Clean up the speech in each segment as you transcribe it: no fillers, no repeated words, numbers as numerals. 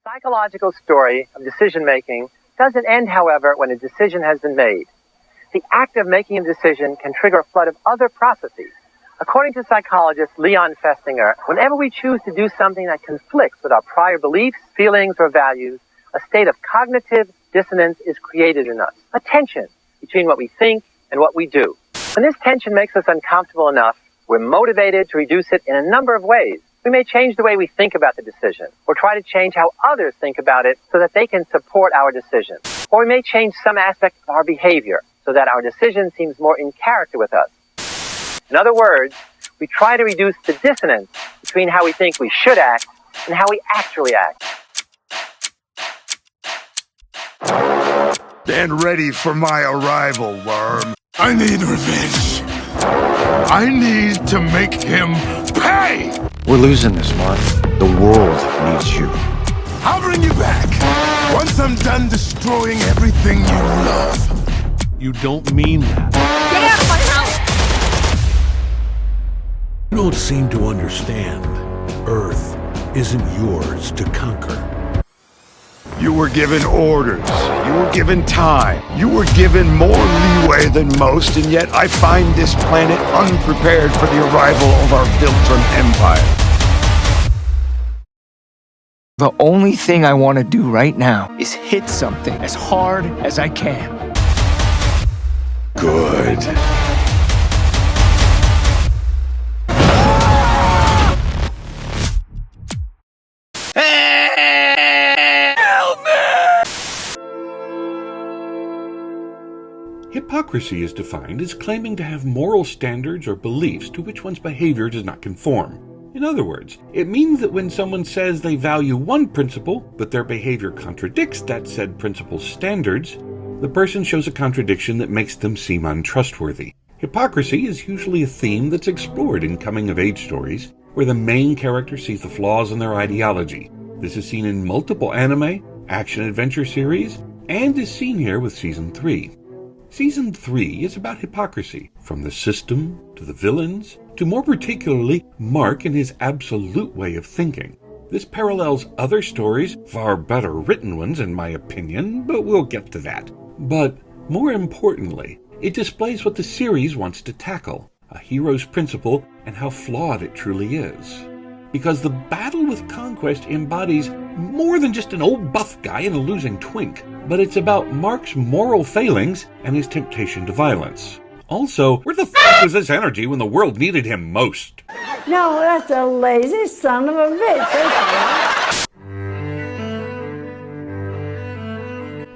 Psychological story of decision-making doesn't end, however, when a decision has been made. The act of making a decision can trigger a flood of other processes. According to psychologist Leon Festinger, whenever we choose to do something that conflicts with our prior beliefs, feelings, or values, a state of cognitive dissonance is created in us, a tension between what we think and what we do. When this tension makes us uncomfortable enough, we're motivated to reduce it in a number of ways. We may change the way we think about the decision, or try to change how others think about it so that they can support our decision. Or we may change some aspect of our behavior so that our decision seems more in character with us. In other words, we try to reduce the dissonance between how we think we should act and how we actually act. Stand ready for my arrival, Worm. I need revenge. I need to make him pay! We're losing this, Mark. The world needs you. I'll bring you back. Once I'm done destroying everything you love. You don't mean that. Get out of my house! You don't seem to understand. Earth isn't yours to conquer. You were given orders. You were given time. You were given more leeway than most, and yet I find this planet unprepared for the arrival of our Viltrum Empire. The only thing I want to do right now is hit something as hard as I can. Good. Hypocrisy is defined as claiming to have moral standards or beliefs to which one's behavior does not conform. In other words, it means that when someone says they value one principle, but their behavior contradicts that said principle's standards, the person shows a contradiction that makes them seem untrustworthy. Hypocrisy is usually a theme that's explored in coming-of-age stories, where the main character sees the flaws in their ideology. This is seen in multiple anime, action-adventure series, and is seen here with Season 3. Season 3 is about hypocrisy, from the system, to the villains, to more particularly Mark and his absolute way of thinking. This parallels other stories, far better written ones in my opinion, but we'll get to that. But more importantly, it displays what the series wants to tackle, a hero's principle and how flawed it truly is. Because the battle with Conquest embodies more than just an old buff guy and a losing twink, but it's about Mark's moral failings and his temptation to violence. Also, where the f*** was this energy when the world needed him most? No, that's a lazy son of a bitch.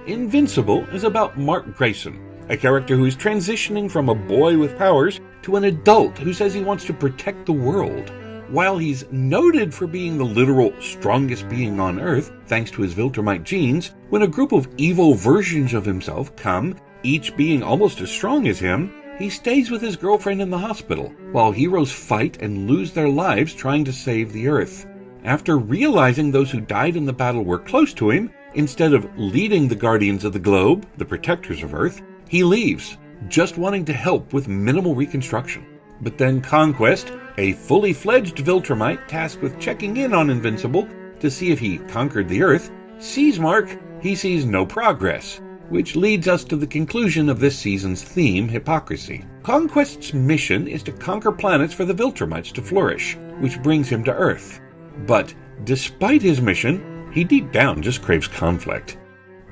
Invincible is about Mark Grayson, a character who is transitioning from a boy with powers to an adult who says he wants to protect the world. While he's noted for being the literal strongest being on Earth, thanks to his Viltrumite genes, when a group of evil versions of himself come, each being almost as strong as him, he stays with his girlfriend in the hospital, while heroes fight and lose their lives trying to save the Earth. After realizing those who died in the battle were close to him, instead of leading the Guardians of the Globe, the protectors of Earth, he leaves, just wanting to help with minimal reconstruction. But then Conquest, a fully fledged Viltrumite tasked with checking in on Invincible to see if he conquered the Earth, sees Mark, he sees no progress, which leads us to the conclusion of this season's theme, hypocrisy. Conquest's mission is to conquer planets for the Viltrumites to flourish, which brings him to Earth. But despite his mission, he deep down just craves conflict.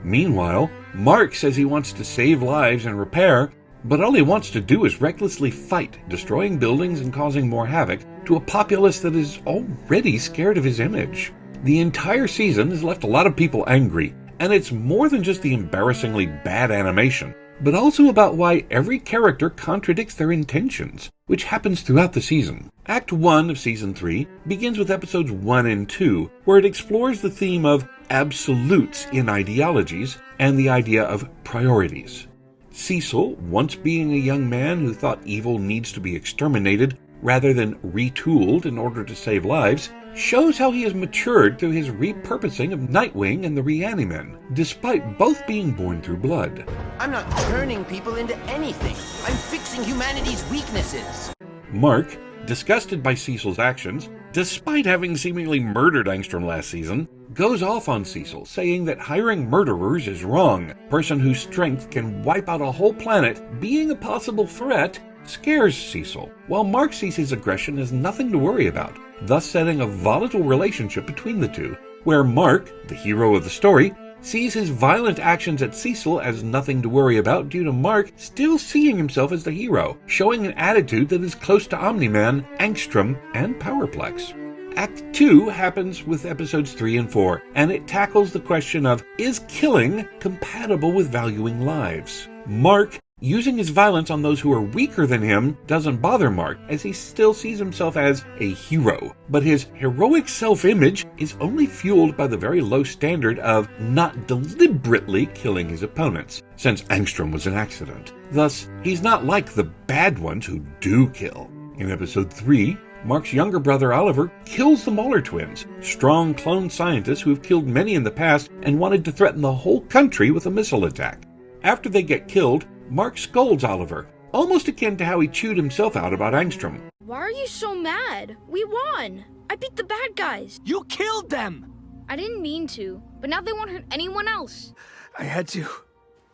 Meanwhile, Mark says he wants to save lives and repair, but all he wants to do is recklessly fight, destroying buildings and causing more havoc to a populace that is already scared of his image. The entire season has left a lot of people angry, and it's more than just the embarrassingly bad animation, but also about why every character contradicts their intentions, which happens throughout the season. Act 1 of Season 3 begins with episodes 1 and 2, where it explores the theme of absolutes in ideologies and the idea of priorities. Cecil, once being a young man who thought evil needs to be exterminated rather than retooled in order to save lives, shows how he has matured through his repurposing of Nightwing and the Reanimen, despite both being born through blood. I'm not turning people into anything. I'm fixing humanity's weaknesses. Mark, disgusted by Cecil's actions, despite having seemingly murdered Angstrom last season, goes off on Cecil, saying that hiring murderers is wrong. A person whose strength can wipe out a whole planet being a possible threat scares Cecil, while Mark sees his aggression as nothing to worry about, thus setting a volatile relationship between the two, where Mark, the hero of the story, sees his violent actions at Cecil as nothing to worry about due to Mark still seeing himself as the hero, showing an attitude that is close to Omni-Man, Angstrom, and Powerplex. Act 2 happens with episodes 3 and 4, and it tackles the question of, is killing compatible with valuing lives? Mark, using his violence on those who are weaker than him, doesn't bother Mark, as he still sees himself as a hero. But his heroic self-image is only fueled by the very low standard of not deliberately killing his opponents, since Angstrom was an accident. Thus, he's not like the bad ones who do kill. In episode 3, Mark's younger brother Oliver kills the Mauler twins, strong clone scientists who have killed many in the past and wanted to threaten the whole country with a missile attack. After they get killed, Mark scolds Oliver, almost akin to how he chewed himself out about Angstrom. Why are you so mad? We won! I beat the bad guys! You killed them! I didn't mean to, but now they won't hurt anyone else. I had to.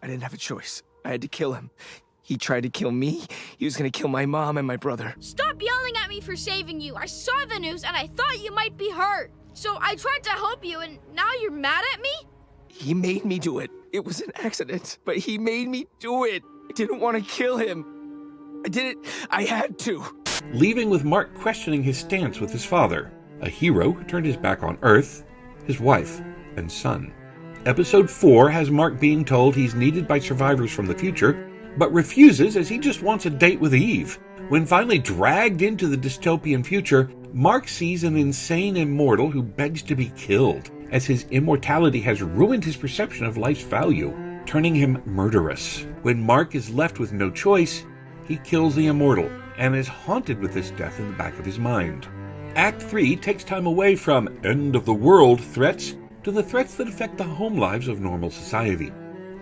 I didn't have a choice. I had to kill him. He tried to kill me. He was gonna kill my mom and my brother. Stop yelling at me for saving you! I saw the news and I thought you might be hurt. So I tried to help you and now you're mad at me? He made me do it. It was an accident, but he made me do it. I didn't want to kill him. I did it. I had to. Leaving with Mark questioning his stance with his father, a hero who turned his back on Earth, his wife, and son. Episode 4 has Mark being told he's needed by survivors from the future, but refuses as he just wants a date with Eve. When finally dragged into the dystopian future, Mark sees an insane immortal who begs to be killed, as his immortality has ruined his perception of life's value, turning him murderous. When Mark is left with no choice, he kills the immortal, and is haunted with this death in the back of his mind. Act 3 takes time away from end-of-the-world threats to the threats that affect the home lives of normal society.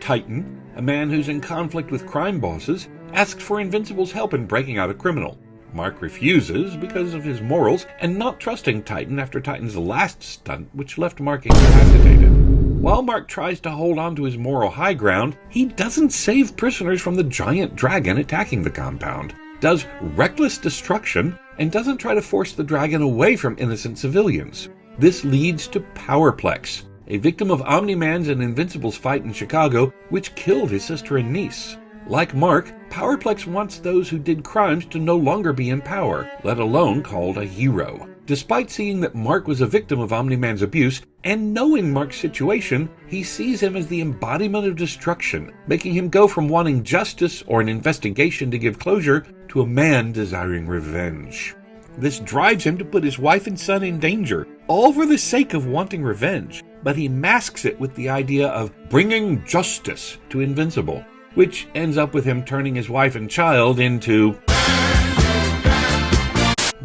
Titan, a man who's in conflict with crime bosses, asks for Invincible's help in breaking out a criminal. Mark refuses because of his morals and not trusting Titan after Titan's last stunt, which left Mark incapacitated. While Mark tries to hold on to his moral high ground, he doesn't save prisoners from the giant dragon attacking the compound, does reckless destruction, and doesn't try to force the dragon away from innocent civilians. This leads to Powerplex, a victim of Omni-Man's and Invincible's fight in Chicago, which killed his sister and niece. Like Mark, Powerplex wants those who did crimes to no longer be in power, let alone called a hero. Despite seeing that Mark was a victim of Omni-Man's abuse, and knowing Mark's situation, he sees him as the embodiment of destruction, making him go from wanting justice or an investigation to give closure to a man desiring revenge. This drives him to put his wife and son in danger, all for the sake of wanting revenge, but he masks it with the idea of bringing justice to Invincible, which ends up with him turning his wife and child into...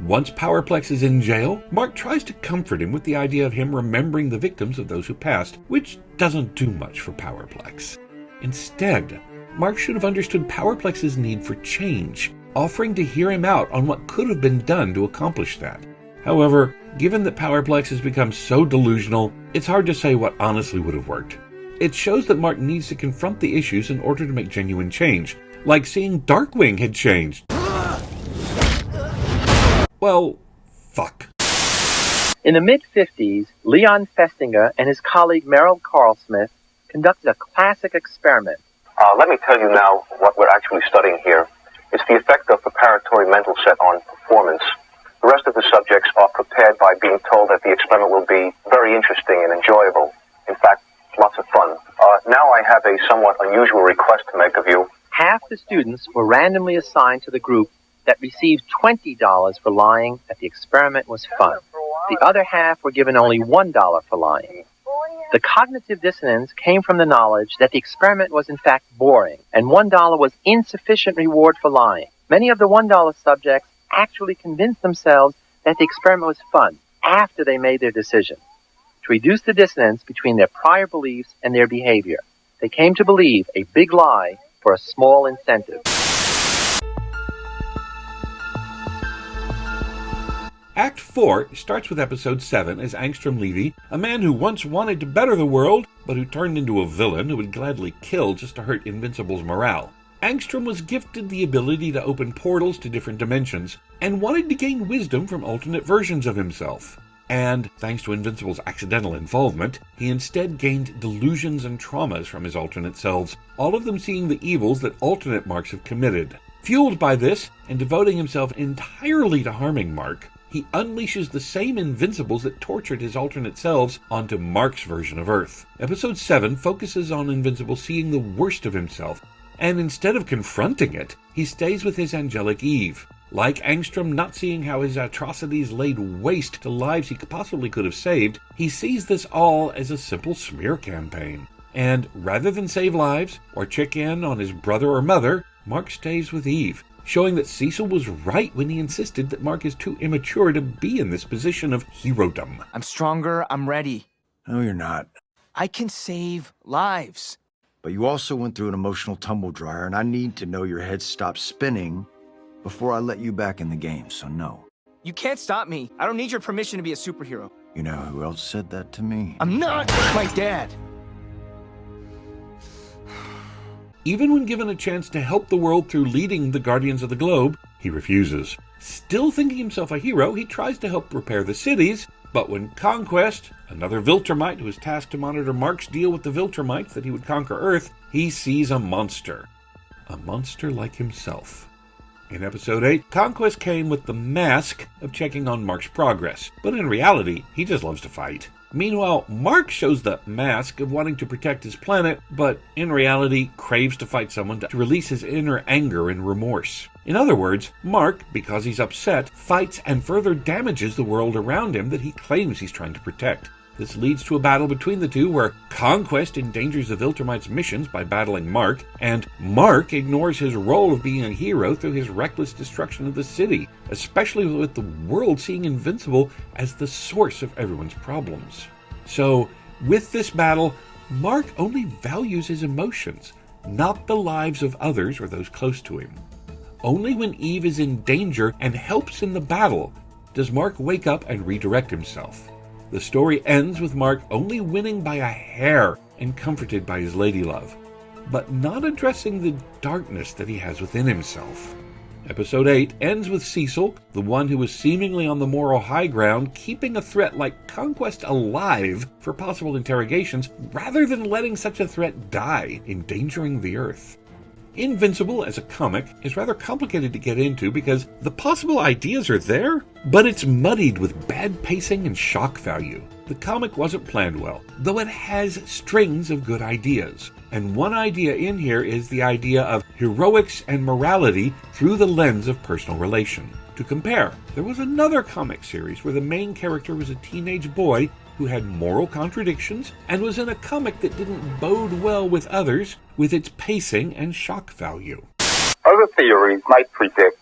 Once Powerplex is in jail, Mark tries to comfort him with the idea of him remembering the victims of those who passed, which doesn't do much for Powerplex. Instead, Mark should have understood Powerplex's need for change, offering to hear him out on what could have been done to accomplish that. However, given that Powerplex has become so delusional, it's hard to say what honestly would have worked. It shows that Mark needs to confront the issues in order to make genuine change, like seeing Darkwing had changed. Well, fuck. In the mid-50s, Leon Festinger and his colleague Merrill Carlsmith conducted a classic experiment. Let me tell you now what we're actually studying here. It's the effect of preparatory mental set on performance. The rest of the subjects are prepared by being told that the experiment will be very interesting and enjoyable. In fact, lots of fun. Now I have a somewhat unusual request to make of you. Half the students were randomly assigned to the group that received $20 for lying that the experiment was fun. The other half were given only $1 for lying. The cognitive dissonance came from the knowledge that the experiment was in fact boring, and $1 was insufficient reward for lying. Many of the $1 subjects actually convinced themselves that the experiment was fun after they made their decision. To reduce the dissonance between their prior beliefs and their behavior, they came to believe a big lie for a small incentive. Act 4 starts with Episode 7 as Angstrom Levy, a man who once wanted to better the world, but who turned into a villain who would gladly kill just to hurt Invincible's morale. Angstrom was gifted the ability to open portals to different dimensions, and wanted to gain wisdom from alternate versions of himself. And, thanks to Invincible's accidental involvement, he instead gained delusions and traumas from his alternate selves, all of them seeing the evils that alternate Marks have committed. Fueled by this, and devoting himself entirely to harming Mark, he unleashes the same Invincibles that tortured his alternate selves onto Mark's version of Earth. Episode 7 focuses on Invincible seeing the worst of himself, and instead of confronting it, he stays with his angelic Eve. Like Angstrom not seeing how his atrocities laid waste to lives he possibly could have saved, he sees this all as a simple smear campaign. And rather than save lives, or check in on his brother or mother, Mark stays with Eve, showing that Cecil was right when he insisted that Mark is too immature to be in this position of herodom. I'm stronger, I'm ready. No, you're not. I can save lives. But you also went through an emotional tumble dryer, and I need to know your head stops spinning before I let you back in the game, so no. You can't stop me. I don't need your permission to be a superhero. You know who else said that to me? I'm not my dad. Even when given a chance to help the world through leading the Guardians of the Globe, he refuses. Still thinking himself a hero, he tries to help repair the cities, but when Conquest, another Viltrumite who is tasked to monitor Mark's deal with the Viltrumites that he would conquer Earth, he sees a monster. A monster like himself. In Episode 8, Conquest came with the mask of checking on Mark's progress, but in reality, he just loves to fight. Meanwhile, Mark shows the mask of wanting to protect his planet, but in reality craves to fight someone to release his inner anger and remorse. In other words, Mark, because he's upset, fights and further damages the world around him that he claims he's trying to protect. This leads to a battle between the two where Conquest endangers the Viltrumites' missions by battling Mark, and Mark ignores his role of being a hero through his reckless destruction of the city, especially with the world seeing Invincible as the source of everyone's problems. So, with this battle, Mark only values his emotions, not the lives of others or those close to him. Only when Eve is in danger and helps in the battle does Mark wake up and redirect himself. The story ends with Mark only winning by a hair and comforted by his ladylove, but not addressing the darkness that he has within himself. Episode 8 ends with Cecil, the one who was seemingly on the moral high ground, keeping a threat like Conquest alive for possible interrogations rather than letting such a threat die, endangering the Earth. Invincible as a comic is rather complicated to get into because the possible ideas are there, but it's muddied with bad pacing and shock value. The comic wasn't planned well, though it has strings of good ideas. And one idea in here is the idea of heroics and morality through the lens of personal relation. To compare, there was another comic series where the main character was a teenage boy who had moral contradictions and was in a comic that didn't bode well with others with its pacing and shock value. Other theories might predict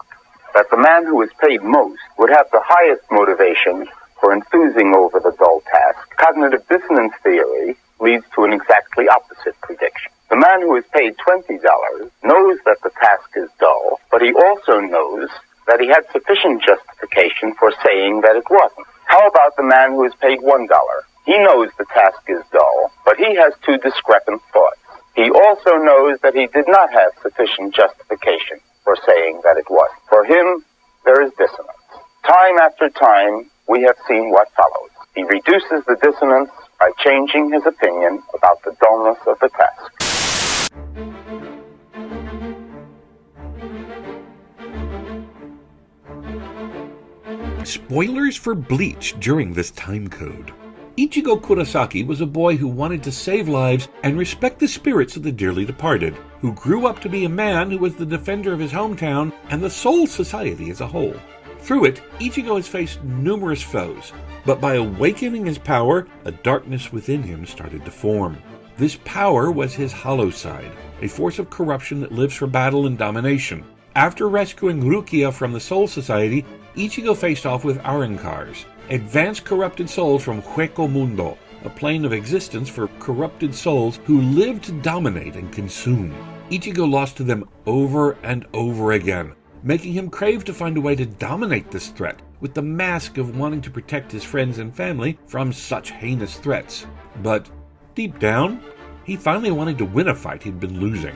that the man who is paid most would have the highest motivation for enthusing over the dull task. Cognitive dissonance theory leads to an exactly opposite prediction. The man who is paid $20 knows that the task is dull, but he also knows that he had sufficient justification for saying that it wasn't. How about the man who is paid $1? He knows the task is dull, but he has two discrepant thoughts. He also knows that he did not have sufficient justification for saying that it wasn't. For him, there is dissonance. Time after time, we have seen what follows. He reduces the dissonance by changing his opinion about the dullness of the task. Spoilers for Bleach during this time code. Ichigo Kurosaki was a boy who wanted to save lives and respect the spirits of the dearly departed, who grew up to be a man who was the defender of his hometown and the Soul Society as a whole. Through it, Ichigo has faced numerous foes, but by awakening his power, a darkness within him started to form. This power was his hollow side, a force of corruption that lives for battle and domination. After rescuing Rukia from the Soul Society, Ichigo faced off with Arankars, advanced corrupted souls from Hueco Mundo, a plane of existence for corrupted souls who live to dominate and consume. Ichigo lost to them over and over again, making him crave to find a way to dominate this threat, with the mask of wanting to protect his friends and family from such heinous threats. But deep down, he finally wanted to win a fight he'd been losing.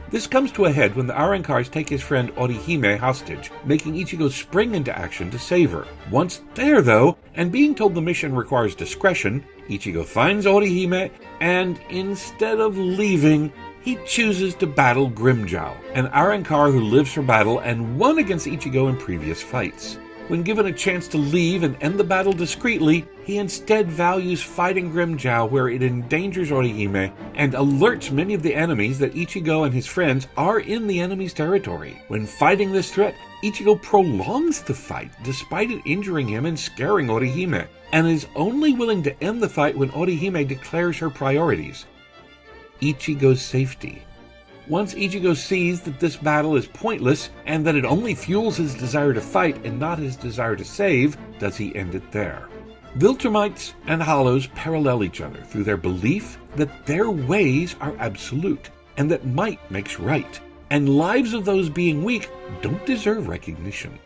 This comes to a head when the Arankars take his friend Orihime hostage, making Ichigo spring into action to save her. Once there, though, and being told the mission requires discretion, Ichigo finds Orihime, and instead of leaving, he chooses to battle Grimmjow, an Arankar who lives for battle and won against Ichigo in previous fights. When given a chance to leave and end the battle discreetly, he instead values fighting Grimmjow where it endangers Orihime and alerts many of the enemies that Ichigo and his friends are in the enemy's territory. When fighting this threat, Ichigo prolongs the fight despite it injuring him and scaring Orihime, and is only willing to end the fight when Orihime declares her priorities: Ichigo's safety. Once Ichigo sees that this battle is pointless and that it only fuels his desire to fight and not his desire to save, does he end it there. Viltrumites and Hollows parallel each other through their belief that their ways are absolute and that might makes right, and lives of those being weak don't deserve recognition.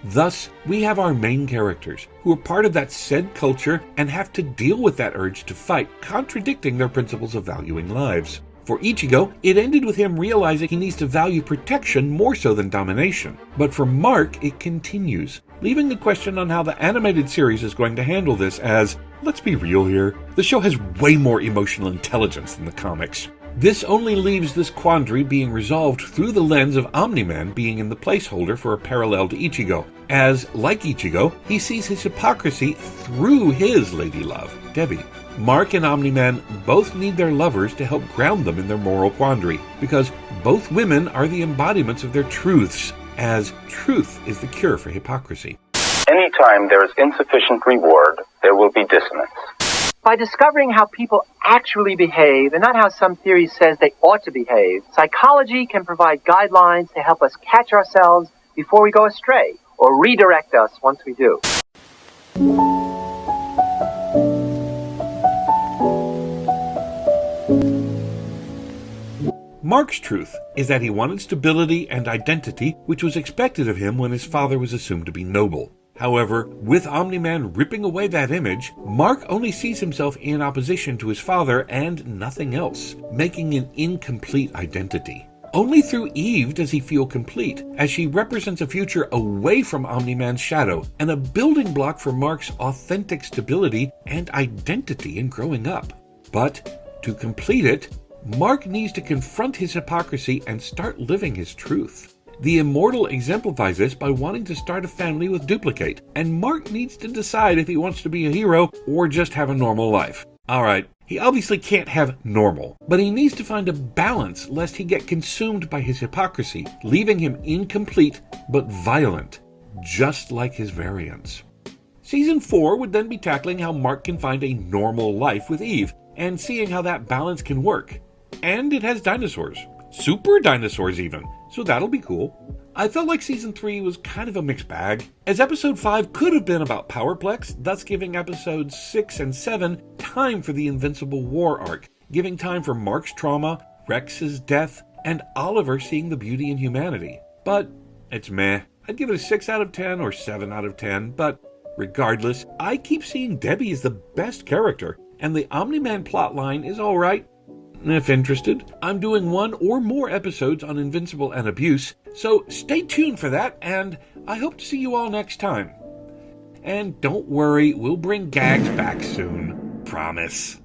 Thus, we have our main characters who are part of that said culture and have to deal with that urge to fight, contradicting their principles of valuing lives. For Ichigo, it ended with him realizing he needs to value protection more so than domination. But for Mark, it continues, leaving the question on how the animated series is going to handle this as, let's be real here, the show has way more emotional intelligence than the comics. This only leaves this quandary being resolved through the lens of Omni-Man being in the placeholder for a parallel to Ichigo, as, like Ichigo, he sees his hypocrisy through his lady love, Debbie. Mark and Omni-Man both need their lovers to help ground them in their moral quandary, because both women are the embodiments of their truths, as truth is the cure for hypocrisy. Anytime there is insufficient reward, there will be dissonance. By discovering how people actually behave and not how some theory says they ought to behave, psychology can provide guidelines to help us catch ourselves before we go astray, or redirect us once we do. Mark's truth is that he wanted stability and identity, which was expected of him when his father was assumed to be noble. However, with Omni-Man ripping away that image, Mark only sees himself in opposition to his father and nothing else, making an incomplete identity. Only through Eve does he feel complete, as she represents a future away from Omni-Man's shadow and a building block for Mark's authentic stability and identity in growing up. But to complete it, Mark needs to confront his hypocrisy and start living his truth. The Immortal exemplifies this by wanting to start a family with Duplicate, and Mark needs to decide if he wants to be a hero or just have a normal life. Alright, he obviously can't have normal, but he needs to find a balance lest he get consumed by his hypocrisy, leaving him incomplete but violent, just like his variants. Season 4 would then be tackling how Mark can find a normal life with Eve, and seeing how that balance can work. And it has dinosaurs. Super dinosaurs even, so that'll be cool. I felt like Season 3 was kind of a mixed bag, as Episode 5 could have been about Powerplex, thus giving Episodes 6 and 7 time for the Invincible War arc, giving time for Mark's trauma, Rex's death, and Oliver seeing the beauty in humanity. But it's meh. I'd give it a 6 out of 10 or 7 out of 10, but regardless, I keep seeing Debbie as the best character, and the Omni-Man plotline is alright. If interested, I'm doing 1 or more episodes on Invincible and Abuse, so stay tuned for that, and I hope to see you all next time. And don't worry, we'll bring gags back soon. Promise.